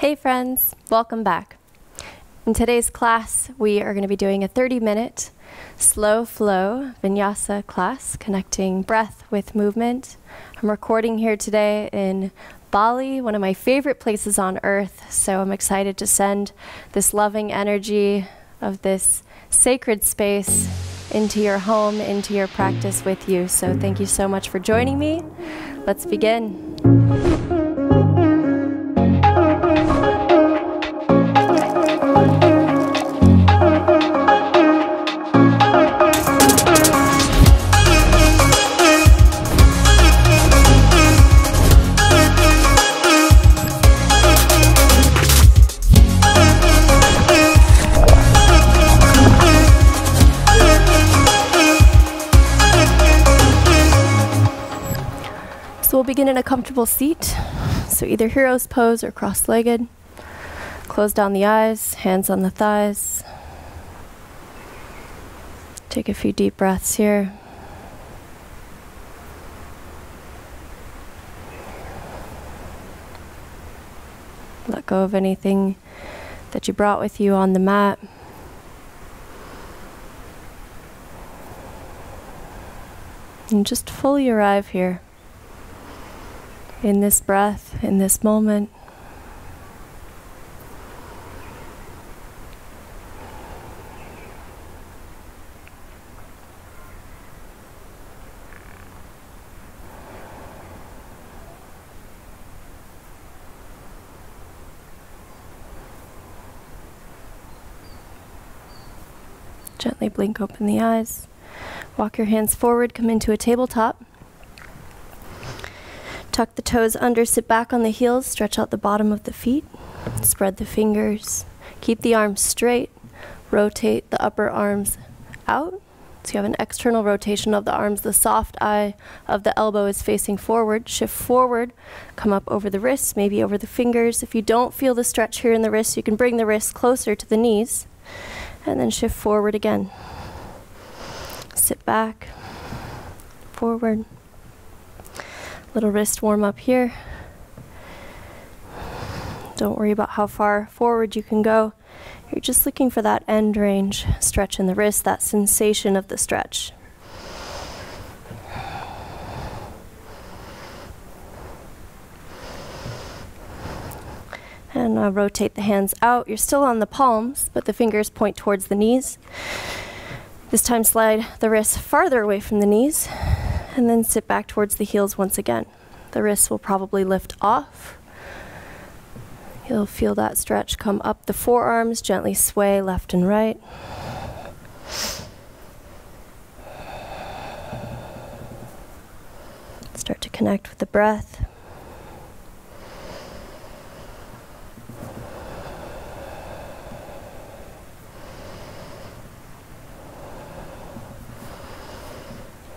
Hey friends, welcome back. In today's class, we are going to be doing a 30-minute slow flow Vinyasa class, connecting breath with movement. I'm recording here today in Bali, one of my favorite places on earth, so I'm excited to send this loving energy of this sacred space into your home, into your practice with you. So thank you so much for joining me. Let's begin. So we'll begin in a comfortable seat. So either hero's pose or cross-legged. Close down the eyes, hands on the thighs. Take a few deep breaths here. Let go of anything that you brought with you on the mat. And just fully arrive here. In this breath, in this moment. Gently blink open the eyes. Walk your hands forward, come into a tabletop. Tuck the toes under, sit back on the heels, stretch out the bottom of the feet, spread the fingers, keep the arms straight, rotate the upper arms out. So you have an external rotation of the arms, the soft eye of the elbow is facing forward, shift forward, come up over the wrists, maybe over the fingers. If you don't feel the stretch here in the wrists, you can bring the wrists closer to the knees, and then shift forward again. Sit back, forward. Little wrist warm up here. Don't worry about how far forward you can go. You're just looking for that end range stretch in the wrist, that sensation of the stretch. And rotate the hands out. You're still on the palms, but the fingers point towards the knees. This time slide the wrists farther away from the knees. And then sit back towards the heels once again. The wrists will probably lift off. You'll feel that stretch come up the forearms, gently sway left and right. Start to connect with the breath.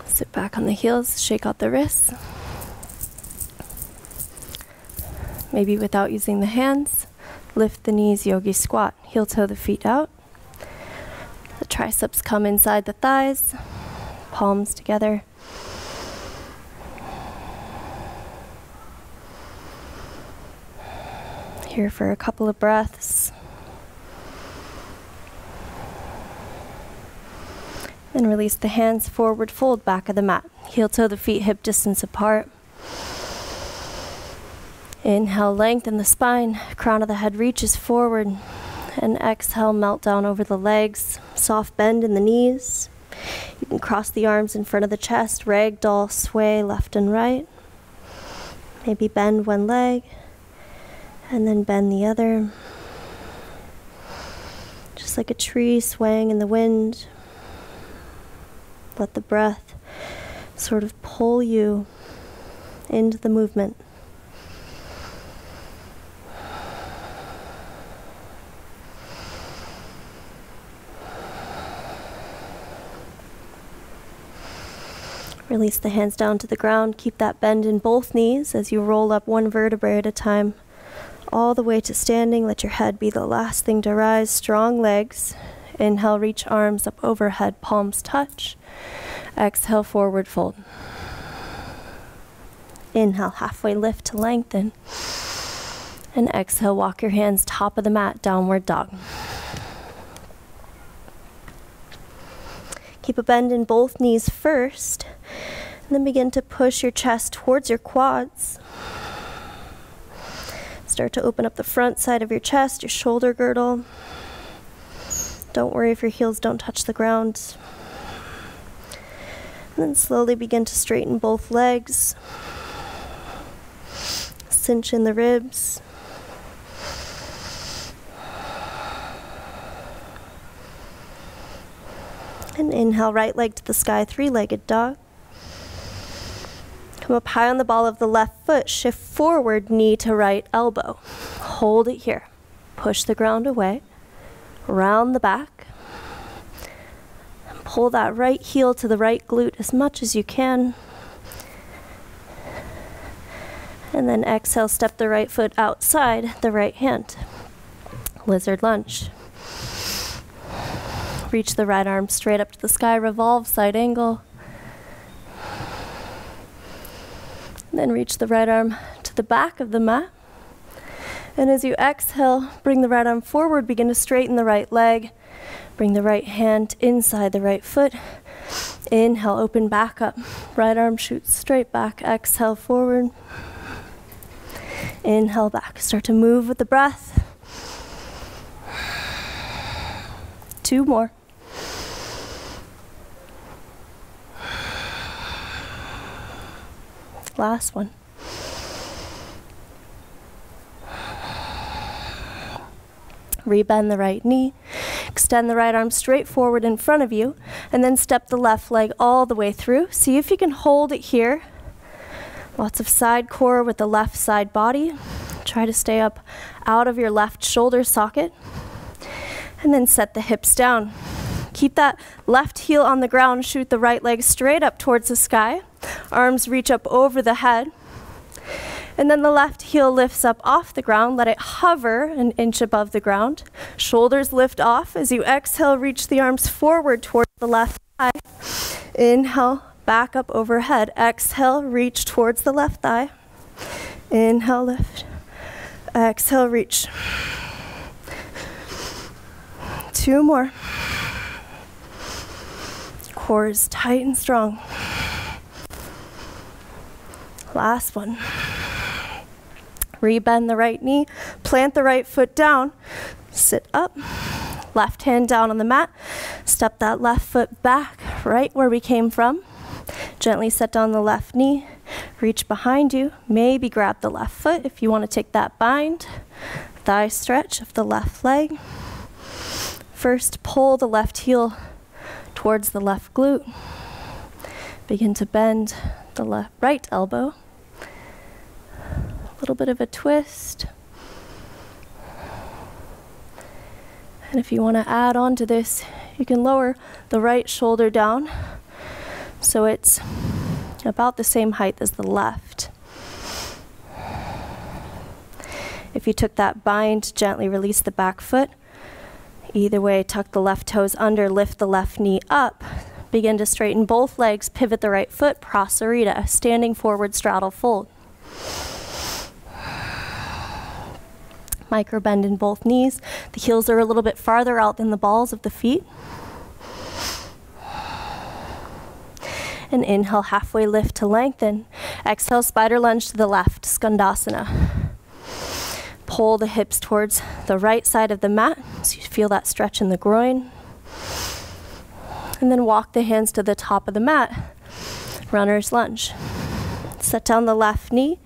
Sit back on the heels, shake out the wrists. Maybe without using the hands, lift the knees, Yogi Squat. Heel toe the feet out. The triceps come inside the thighs, palms together. Here for a couple of breaths. Then release the hands forward, fold back of the mat. Heel toe the feet hip distance apart. Inhale, lengthen the spine, crown of the head reaches forward. And exhale, melt down over the legs, soft bend in the knees. You can cross the arms in front of the chest, ragdoll, sway left and right. Maybe bend one leg, and then bend the other. Just like a tree swaying in the wind. Let the breath sort of pull you into the movement. Release the hands down to the ground. Keep that bend in both knees as you roll up one vertebrae at a time, all the way to standing. Let your head be the last thing to rise. Strong legs. Inhale, reach arms up overhead, palms touch. Exhale, forward fold. Inhale, halfway lift to lengthen. And exhale, walk your hands top of the mat, downward dog. Keep a bend in both knees first, and then begin to push your chest towards your quads. Start to open up the front side of your chest, your shoulder girdle. Don't worry if your heels don't touch the ground. And then slowly begin to straighten both legs. Cinch in the ribs. And inhale, right leg to the sky, three-legged dog. Come up high on the ball of the left foot, shift forward, knee to right elbow. Hold it here. Push the ground away, round the back. And pull that right heel to the right glute as much as you can. And then exhale, step the right foot outside the right hand. Lizard lunge. Reach the right arm straight up to the sky, revolve, side angle. And then reach the right arm to the back of the mat. And as you exhale, bring the right arm forward, begin to straighten the right leg. Bring the right hand inside the right foot. Inhale, open back up. Right arm shoots straight back. Exhale, forward. Inhale, back. Start to move with the breath. 2 more. Last one. Rebend the right knee. Extend the right arm straight forward in front of you, and then step the left leg all the way through. See if you can hold it here. Lots of side core with the left side body. Try to stay up out of your left shoulder socket. And then set the hips down. Keep that left heel on the ground, shoot the right leg straight up towards the sky. Arms reach up over the head. And then the left heel lifts up off the ground. Let it hover an inch above the ground. Shoulders lift off. As you exhale, reach the arms forward towards the left thigh. Inhale, back up overhead. Exhale, reach towards the left thigh. Inhale, lift. Exhale, reach. 2 more. Core is tight and strong. Last one. Rebend the right knee, plant the right foot down, sit up, left hand down on the mat, step that left foot back right where we came from. Gently set down the left knee, reach behind you, maybe grab the left foot if you want to take that bind. Thigh stretch of the left leg. First, pull the left heel towards the left glute. Begin to bend the right elbow. A little bit of a twist. And if you want to add on to this, you can lower the right shoulder down so it's about the same height as the left. If you took that bind, gently release the back foot. Either way, tuck the left toes under, lift the left knee up. Begin to straighten both legs, pivot the right foot, prasarita, standing forward straddle fold. Micro bend in both knees. The heels are a little bit farther out than the balls of the feet. And inhale, halfway lift to lengthen. Exhale, spider lunge to the left, skandasana. Pull the hips towards the right side of the mat so you feel that stretch in the groin. And then walk the hands to the top of the mat, runner's lunge. Set down the left knee,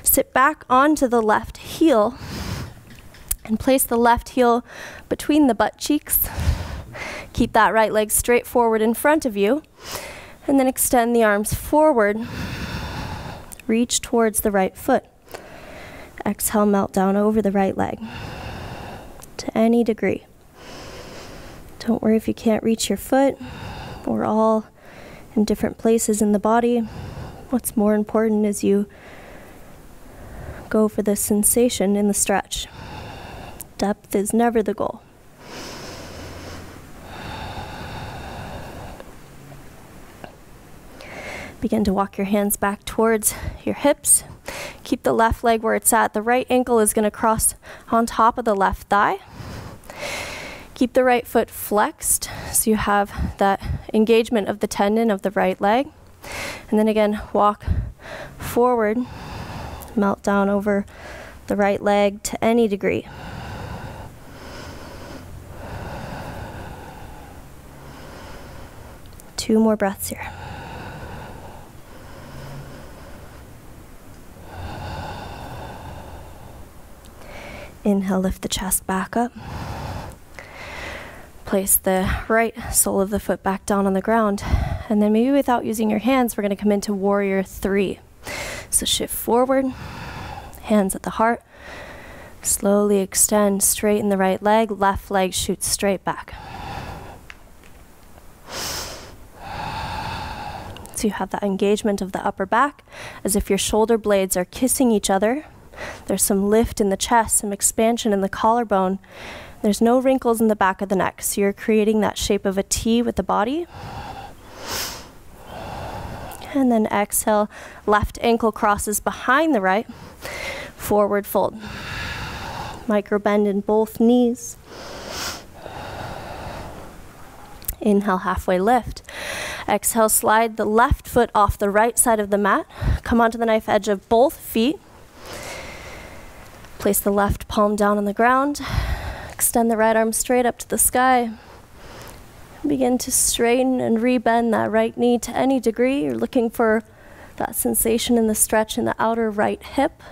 sit back onto the left heel, and place the left heel between the butt cheeks. Keep that right leg straight forward in front of you, and then extend the arms forward. Reach towards the right foot. Exhale, melt down over the right leg to any degree. Don't worry if you can't reach your foot. We're all in different places in the body. What's more important is you go for the sensation in the stretch. Depth is never the goal. Begin to walk your hands back towards your hips. Keep the left leg where it's at. The right ankle is going to cross on top of the left thigh. Keep the right foot flexed so you have that engagement of the tendon of the right leg. And then again, walk forward, melt down over the right leg to any degree. Two more breaths here. Inhale, lift the chest back up. Place the right sole of the foot back down on the ground. And then maybe without using your hands, we're going to come into warrior 3. So shift forward, hands at the heart. Slowly extend, straighten the right leg. Left leg shoots straight back. So you have that engagement of the upper back as if your shoulder blades are kissing each other. There's some lift in the chest, some expansion in the collarbone. There's no wrinkles in the back of the neck, so you're creating that shape of a T with the body. And then exhale, left ankle crosses behind the right, forward fold. Micro bend in both knees. Inhale, halfway lift. Exhale, slide the left foot off the right side of the mat. Come onto the knife edge of both feet. Place the left palm down on the ground. Extend the right arm straight up to the sky. Begin to straighten and rebend that right knee to any degree. You're looking for that sensation in the stretch in the outer right hip.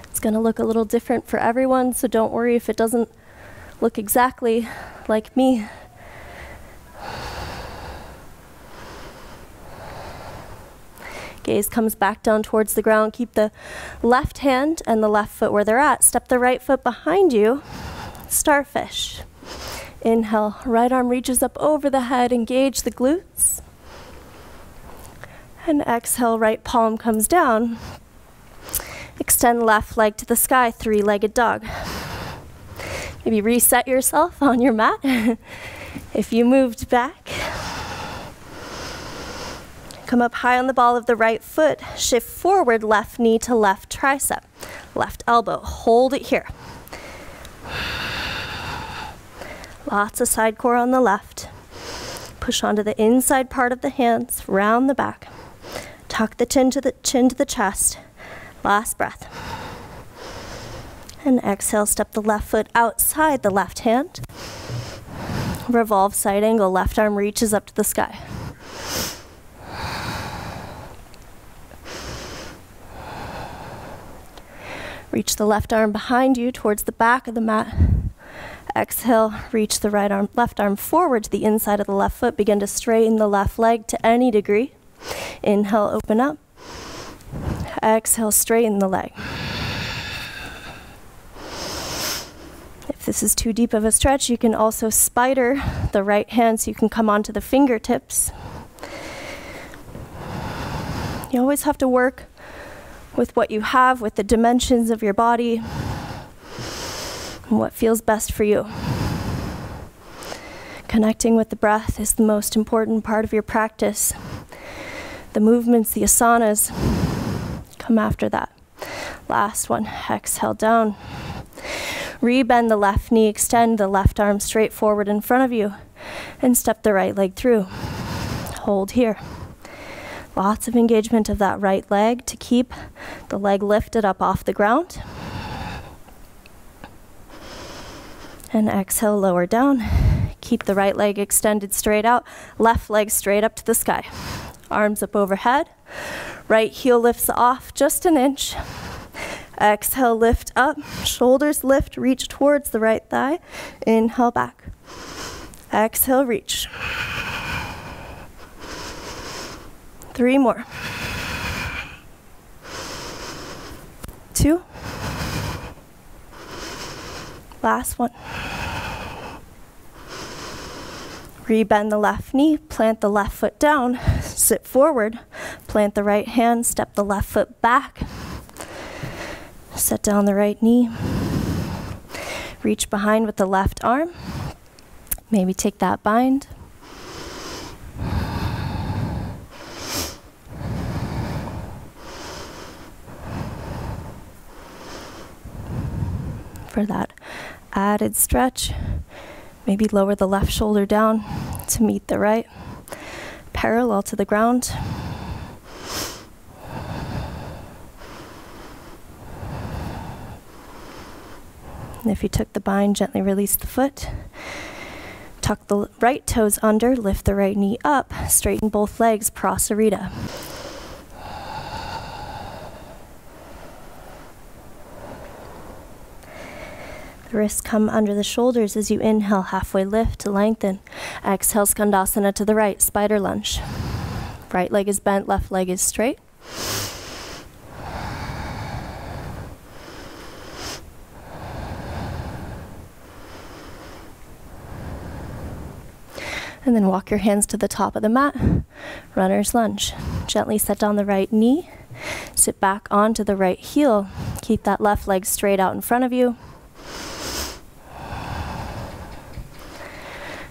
It's going to look a little different for everyone, so don't worry if it doesn't look exactly like me. Gaze comes back down towards the ground. Keep the left hand and the left foot where they're at. Step the right foot behind you. Starfish. Inhale, right arm reaches up over the head. Engage the glutes. And exhale, right palm comes down. Extend left leg to the sky, three-legged dog. Maybe reset yourself on your mat if you moved back. Come up high on the ball of the right foot. Shift forward, left knee to left tricep. Left elbow, hold it here. Lots of side core on the left. Push onto the inside part of the hands, round the back. Tuck the chin to the chest. Last breath. And exhale, step the left foot outside the left hand. Revolve side angle, left arm reaches up to the sky. Reach the left arm behind you towards the back of the mat. Exhale, reach the left arm forward to the inside of the left foot. Begin to straighten the left leg to any degree. Inhale, open up. Exhale, straighten the leg. If this is too deep of a stretch, you can also spider the right hand so you can come onto the fingertips. You always have to work with what you have, with the dimensions of your body, and what feels best for you. Connecting with the breath is the most important part of your practice. The movements, the asanas, come after that. Last one, exhale down. Rebend the left knee, extend the left arm straight forward in front of you, and step the right leg through. Hold here. Lots of engagement of that right leg to keep the leg lifted up off the ground. And exhale, lower down. Keep the right leg extended straight out, left leg straight up to the sky. Arms up overhead. Right heel lifts off just an inch. Exhale, lift up. Shoulders lift, reach towards the right thigh. Inhale back. Exhale, reach. 3 more. 2. Last one. Rebend the left knee, plant the left foot down, sit forward, plant the right hand, step the left foot back, set down the right knee, reach behind with the left arm, maybe take that bind. For that added stretch, maybe lower the left shoulder down to meet the right, parallel to the ground. And if you took the bind, gently release the foot. Tuck the right toes under, lift the right knee up, straighten both legs, Prasarita. The wrists come under the shoulders as you inhale, halfway lift to lengthen. Exhale, Skandasana to the right, spider lunge. Right leg is bent, left leg is straight. And then walk your hands to the top of the mat, runner's lunge. Gently set down the right knee, sit back onto the right heel. Keep that left leg straight out in front of you.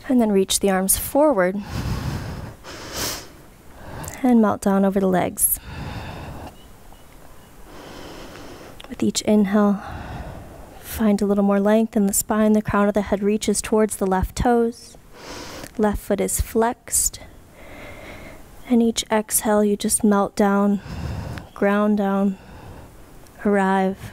And then reach the arms forward and melt down over the legs. With each inhale, find a little more length in the spine. The crown of the head reaches towards the left toes. Left foot is flexed. And each exhale, you just melt down, ground down, arrive.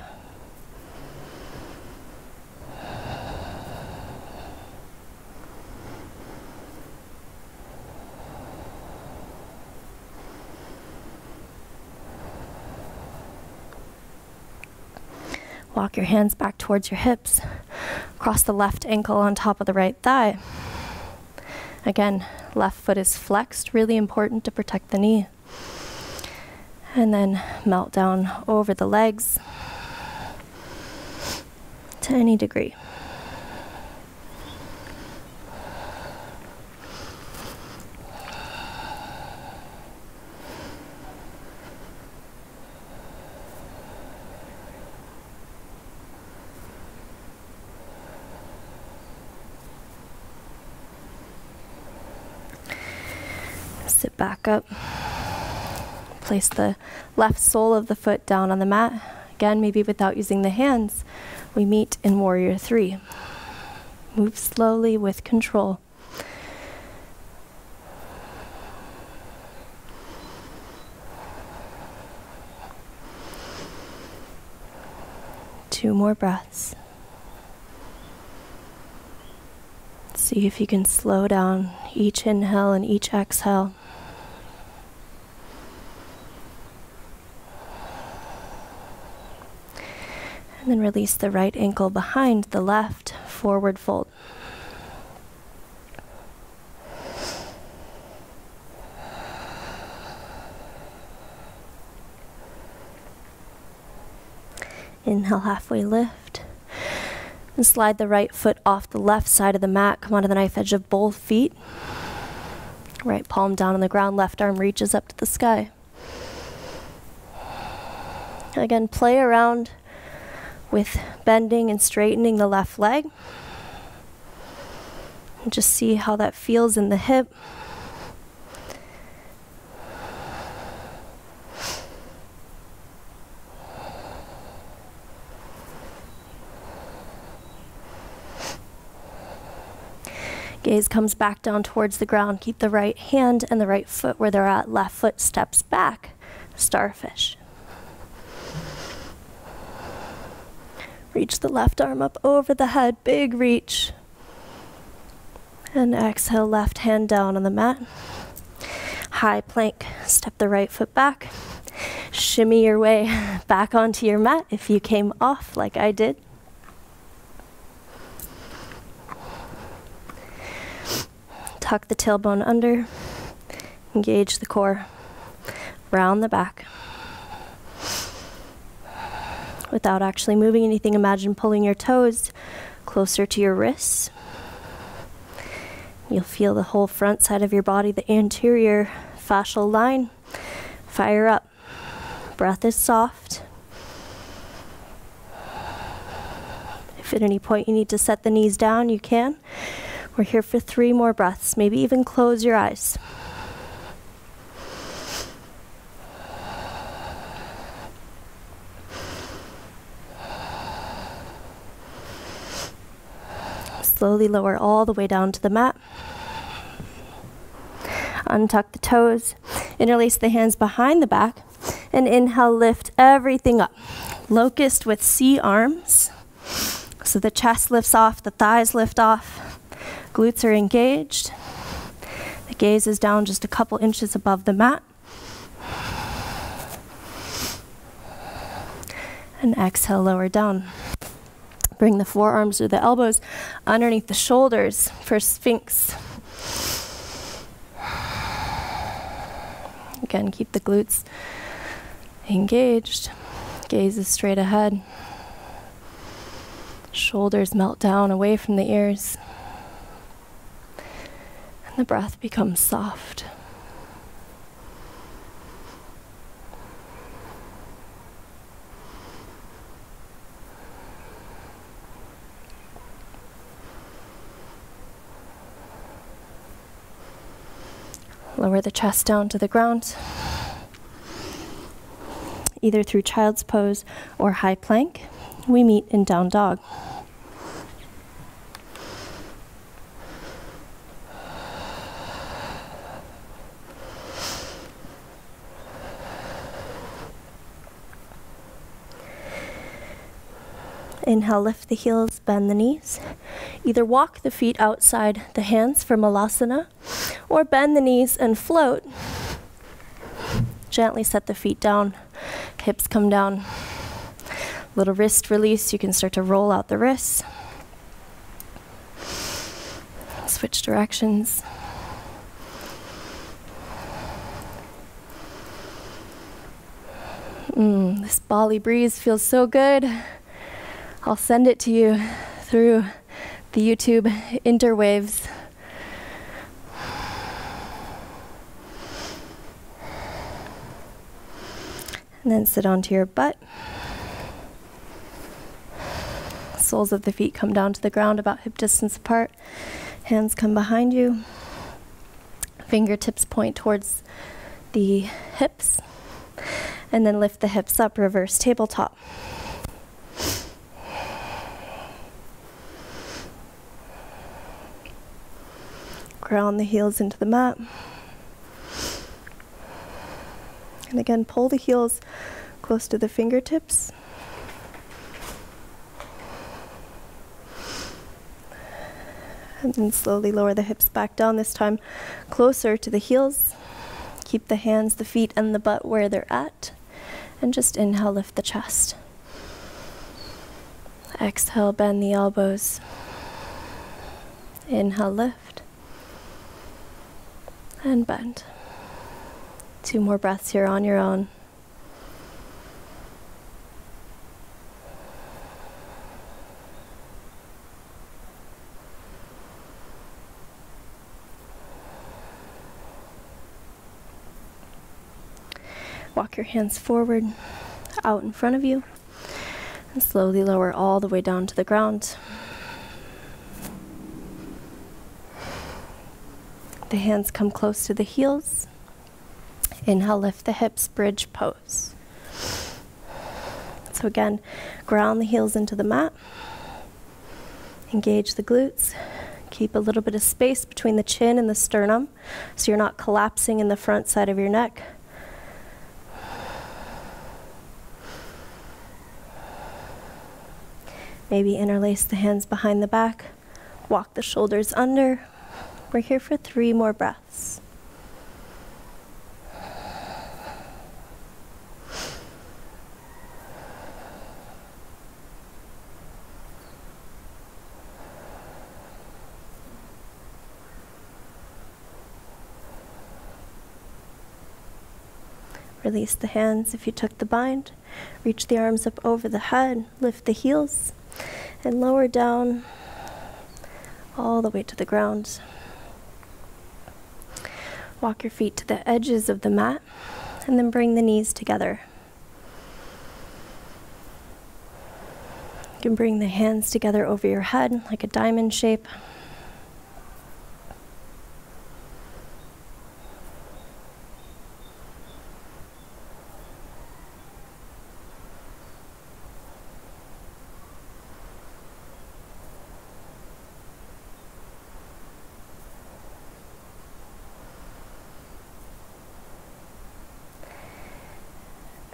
Walk your hands back towards your hips. Cross the left ankle on top of the right thigh. Again, left foot is flexed, really important to protect the knee. And then melt down over the legs to any degree. Sit back up. Place the left sole of the foot down on the mat. Again, maybe without using the hands. We meet in Warrior 3. Move slowly with control. Two more breaths. See if you can slow down each inhale and each exhale. And then release the right ankle behind the left, forward fold. Inhale, halfway lift. And slide the right foot off the left side of the mat. Come onto the knife edge of both feet. Right palm down on the ground, left arm reaches up to the sky. Again, play around with bending and straightening the left leg. And just see how that feels in the hip. Gaze comes back down towards the ground. Keep the right hand and the right foot where they're at. Left foot steps back. Starfish. Reach the left arm up over the head, big reach. And exhale, left hand down on the mat. High plank, step the right foot back. Shimmy your way back onto your mat if you came off like I did. Tuck the tailbone under, engage the core, round the back. Without actually moving anything, imagine pulling your toes closer to your wrists. You'll feel the whole front side of your body, the anterior fascial line, fire up. Breath is soft. If at any point you need to set the knees down, you can. We're here for 3 more breaths. Maybe even close your eyes. Slowly lower all the way down to the mat. Untuck the toes. Interlace the hands behind the back. And inhale, lift everything up. Locust with C arms. So the chest lifts off, the thighs lift off. Glutes are engaged. The gaze is down just a couple inches above the mat. And exhale, lower down. Bring the forearms or the elbows underneath the shoulders for Sphinx. Again, keep the glutes engaged. Gaze is straight ahead. Shoulders melt down away from the ears. And the breath becomes soft. Lower the chest down to the ground, either through child's pose or high plank. We meet in down dog. Inhale, lift the heels, bend the knees. Either walk the feet outside the hands for Malasana, or bend the knees and float. Gently set the feet down, hips come down. Little wrist release, you can start to roll out the wrists. Switch directions. This Bali breeze feels so good. I'll send it to you through the YouTube interwaves. And then sit onto your butt. Soles of the feet come down to the ground about hip distance apart. Hands come behind you. Fingertips point towards the hips. And then lift the hips up, reverse tabletop. Ground the heels into the mat. And again, pull the heels close to the fingertips. And then slowly lower the hips back down, this time closer to the heels. Keep the hands, the feet, and the butt where they're at. And just inhale, lift the chest. Exhale, bend the elbows. Inhale, lift. And bend. 2 more breaths here on your own. Walk your hands forward, out in front of you, and slowly lower all the way down to the ground. The hands come close to the heels. Inhale, lift the hips, bridge pose. So again, ground the heels into the mat. Engage the glutes. Keep a little bit of space between the chin and the sternum so you're not collapsing in the front side of your neck. Maybe interlace the hands behind the back. Walk the shoulders under. We're here for 3 more breaths. Release the hands if you took the bind. Reach the arms up over the head. Lift the heels and lower down all the way to the ground. Walk your feet to the edges of the mat and then bring the knees together. You can bring the hands together over your head like a diamond shape.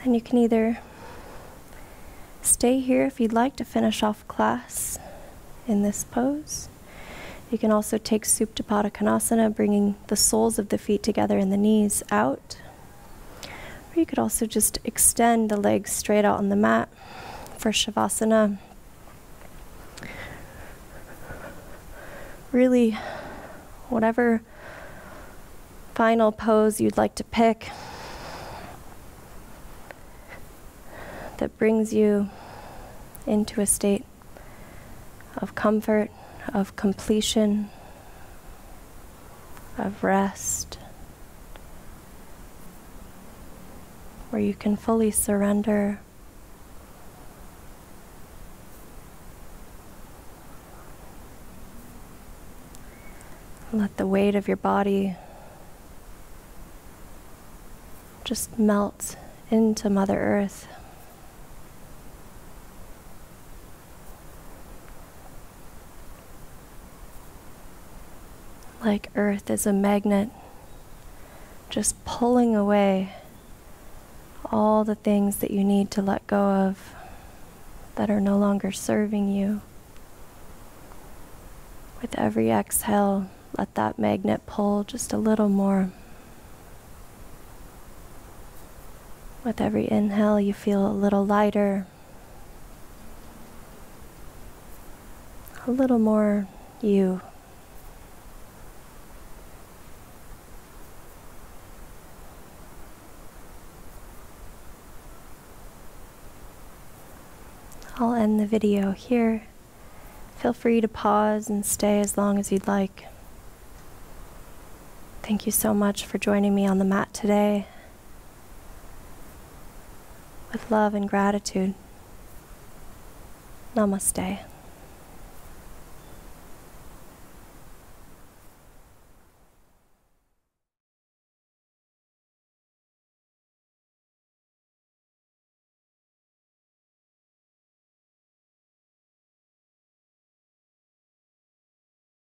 And you can either stay here if you'd like to finish off class in this pose. You can also take Supta Pada Konasana, bringing the soles of the feet together and the knees out. Or you could also just extend the legs straight out on the mat for Shavasana. Really, whatever final pose you'd like to pick that brings you into a state of comfort, of completion, of rest, where you can fully surrender. Let the weight of your body just melt into Mother Earth. Like Earth is a magnet, just pulling away all the things that you need to let go of that are no longer serving you. With every exhale, let that magnet pull just a little more. With every inhale, you feel a little lighter, a little more you. I'll end the video here. Feel free to pause and stay as long as you'd like. Thank you so much for joining me on the mat today. With love and gratitude. Namaste.